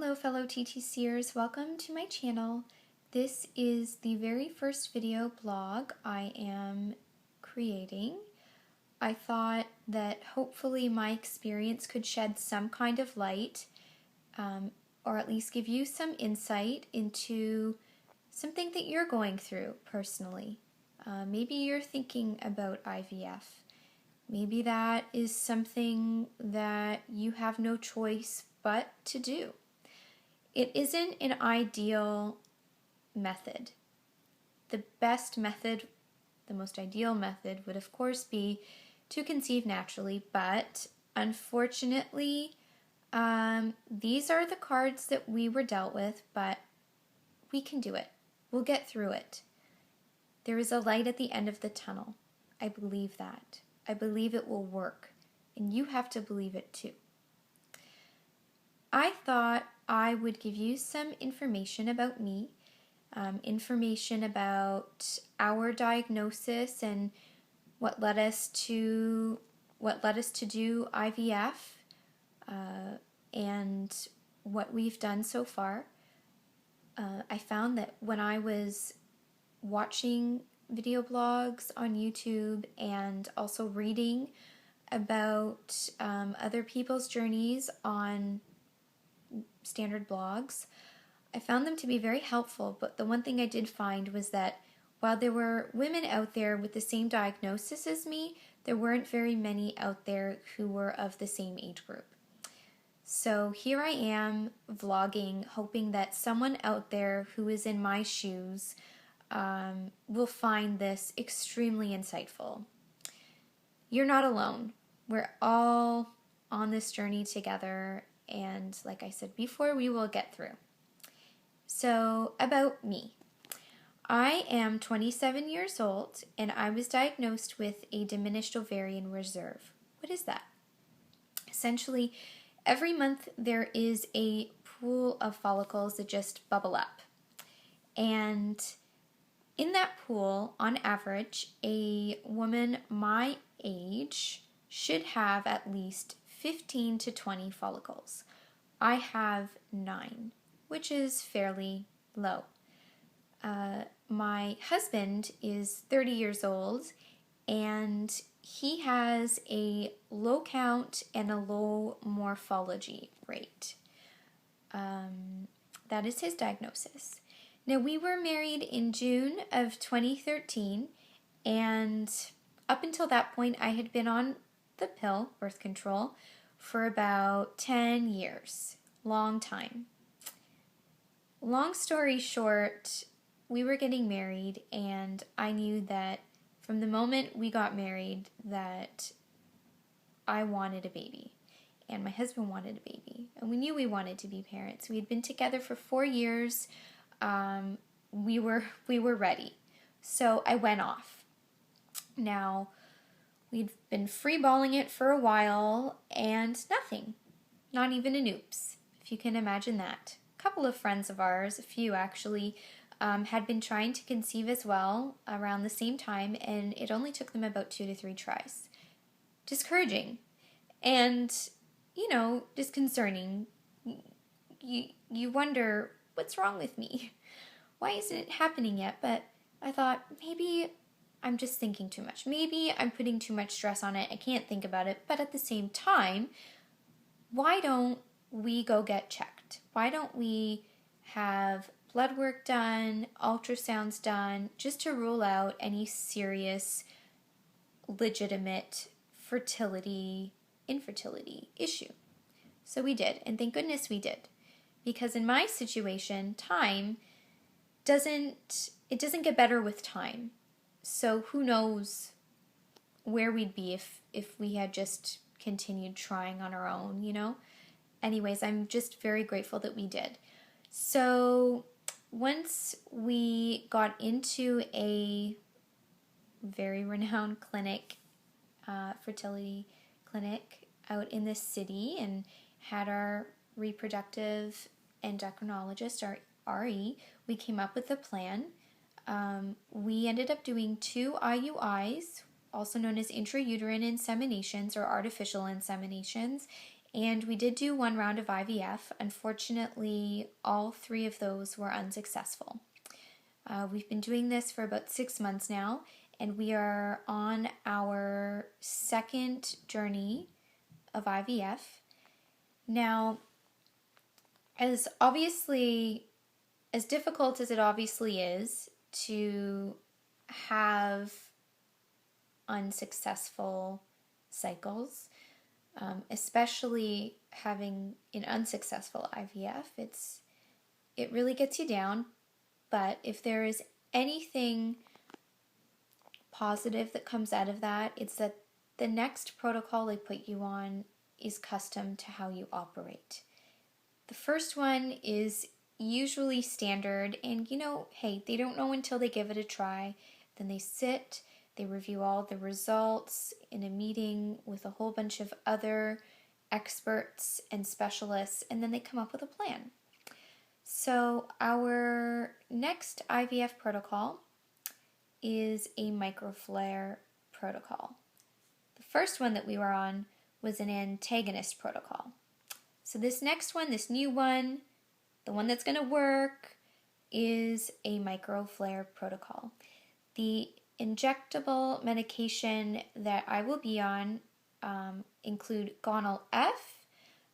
Hello fellow TTCers, welcome to my channel. This is the very first video blog I am creating. I thought that hopefully my experience could shed some kind of light or at least give you some insight into something that you're going through personally. Maybe you're thinking about IVF. Maybe that is something that you have no choice but to do. It isn't an ideal method. The best method, the most ideal method would of course be to conceive naturally, but unfortunately, these are the cards that we were dealt with, but we can do it. We'll get through it. There is a light at the end of the tunnel. I believe that. I believe it will work, and you have to believe it too. I thought I would give you some information about me, information about our diagnosis and what led us to do IVF, and what we've done so far. I found that when I was watching video blogs on YouTube and also reading about other people's journeys on standard blogs, I found them to be very helpful, but the one thing I did find was that while there were women out there with the same diagnosis as me, there weren't very many out there who were of the same age group. So here I am vlogging, hoping that someone out there who is in my shoes will find this extremely insightful. You're not alone. We're all on this journey together, and like I said before, we will get through. So about me. I am 27 years old, and I was diagnosed with a diminished ovarian reserve. What is that? Essentially, every month there is a pool of follicles that just bubble up. And in that pool, on average, a woman my age should have at least 15 to 20 follicles. I have 9, which is fairly low. My husband is 30 years old, and he has a low count and a low morphology rate. That is his diagnosis. Now, we were married in June of 2013, and up until that point, I had been on the pill, birth control, for about 10 years. Long time. Long story short, we were getting married, and I knew that from the moment we got married that I wanted a baby, and my husband wanted a baby, and we knew we wanted to be parents. We had been together for 4 years. We were ready. So I went off. Now, we'd been freeballing it for a while, and nothing. Not even an oops, if you can imagine that. A couple of friends of ours, a few actually, had been trying to conceive as well around the same time, and it only took them about 2 to 3 tries. Discouraging. And, disconcerting. You wonder, what's wrong with me? Why isn't it happening yet? But I thought, maybe I'm just thinking too much. Maybe I'm putting too much stress on it. I can't think about it. But at the same time, why don't we go get checked? Why don't we have blood work done, ultrasounds done, just to rule out any serious, legitimate infertility issue? So we did, and thank goodness we did. Because in my situation, time doesn't get better with time. So who knows where we'd be if we had just continued trying on our own, Anyways, I'm just very grateful that we did. So once we got into a very renowned clinic, fertility clinic out in the city, and had our reproductive endocrinologist, our RE, we came up with a plan. We ended up doing 2 IUIs, also known as intrauterine inseminations or artificial inseminations, And we did do one round of IVF. Unfortunately, all 3 of those were unsuccessful. We've been doing this for about 6 months now, and we are on our 2nd journey of IVF. Now, as difficult as it obviously is to have unsuccessful cycles, especially having an unsuccessful IVF, it really gets you down. But if there is anything positive that comes out of that, it's that the next protocol they put you on is custom to how you operate. The first one is usually standard, and hey, they don't know until they give it a try. Then they sit, they review all the results in a meeting with a whole bunch of other experts and specialists, and then they come up with a plan. So our next IVF protocol is a microflare protocol. The first one that we were on was an antagonist protocol. So this next one, this new one, the one that's going to work, is a microflare protocol. The injectable medication that I will be on include Gonal F,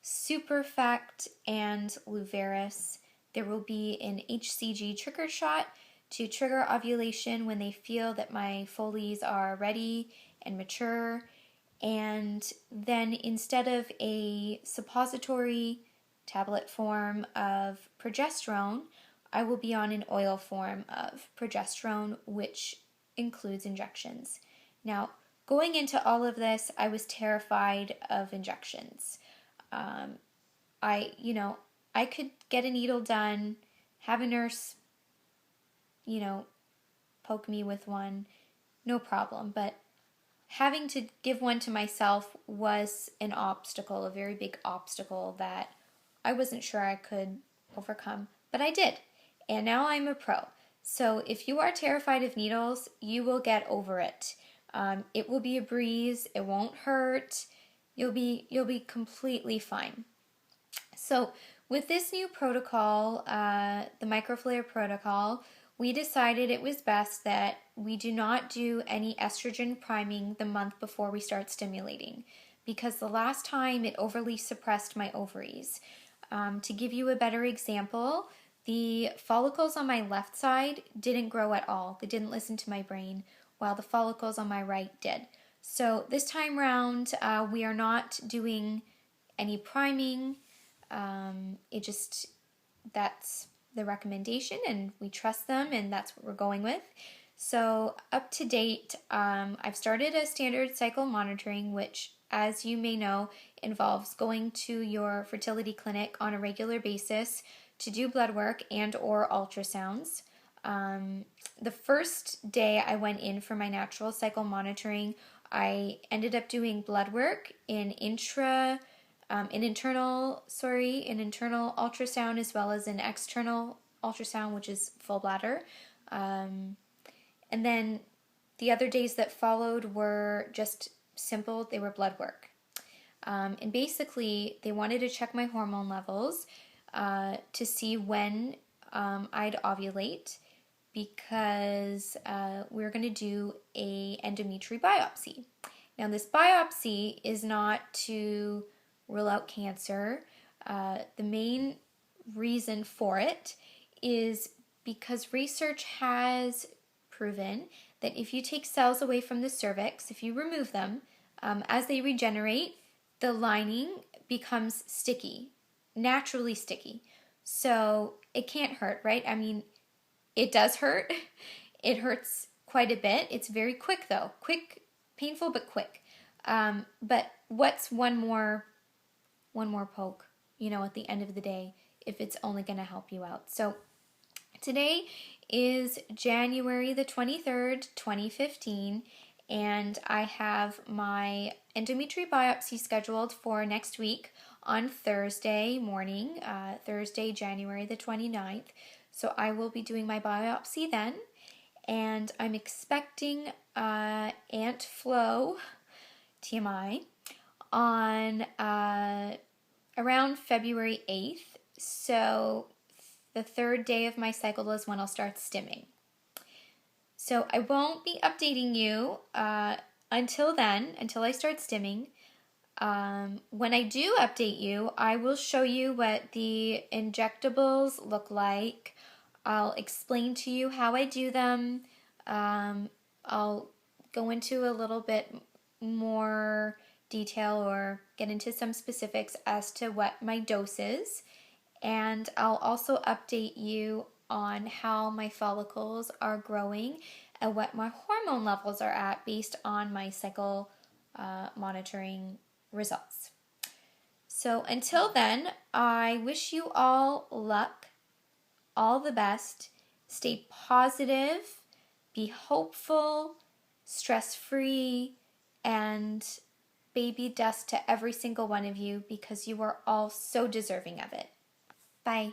Superfect, and Luveris. There will be an HCG trigger shot to trigger ovulation when they feel that my Foleys are ready and mature. And then instead of a suppository tablet form of progesterone, I will be on an oil form of progesterone, which includes injections. Now, going into all of this, I was terrified of injections. I could get a needle done, have a nurse, poke me with one, no problem. But having to give one to myself was an obstacle, a very big obstacle that I wasn't sure I could overcome, but I did. And now I'm a pro. So if you are terrified of needles, you will get over it. It will be a breeze. It won't hurt. You'll be completely fine. So with this new protocol, the microflare protocol, we decided it was best that we do not do any estrogen priming the month before we start stimulating, because the last time it overly suppressed my ovaries. To give you a better example, the follicles on my left side didn't grow at all. They didn't listen to my brain, while the follicles on my right did. So this time round, we are not doing any priming. That's the recommendation, and we trust them, and that's what we're going with. So up to date, I've started a standard cycle monitoring, which, as you may know, involves going to your fertility clinic on a regular basis to do blood work and or ultrasounds. The first day I went in for my natural cycle monitoring, I ended up doing blood work in internal ultrasound, as well as an external ultrasound, which is full bladder. And then the other days that followed were just simple. They were blood work. And basically, they wanted to check my hormone levels to see when I'd ovulate, because we're going to do a endometrial biopsy. Now, this biopsy is not to rule out cancer. The main reason for it is because research has proven that if you take cells away from the cervix, if you remove them, as they regenerate, the lining becomes sticky, naturally sticky. So it can't hurt, right? I mean, it does hurt. It hurts quite a bit. It's very quick though. Quick, painful, but quick. But what's one more poke, at the end of the day, if it's only going to help you out. So today is January the 23rd, 2015, and I have my endometrial biopsy scheduled for next week on Thursday morning, Thursday, January the 29th. So I will be doing my biopsy then, and I'm expecting Aunt Flo, TMI, on around February 8th. So the third day of my cycle is when I'll start stimming. So I won't be updating you until then, until I start stimming. When I do update you, I will show you what the injectables look like. I'll explain to you how I do them. I'll go into a little bit more detail or get into some specifics as to what my dose is. And I'll also update you on how my follicles are growing and what my hormone levels are at based on my cycle monitoring results. So until then, I wish you all luck, all the best. Stay positive, be hopeful, stress-free, and baby dust to every single one of you because you are all so deserving of it. Bye.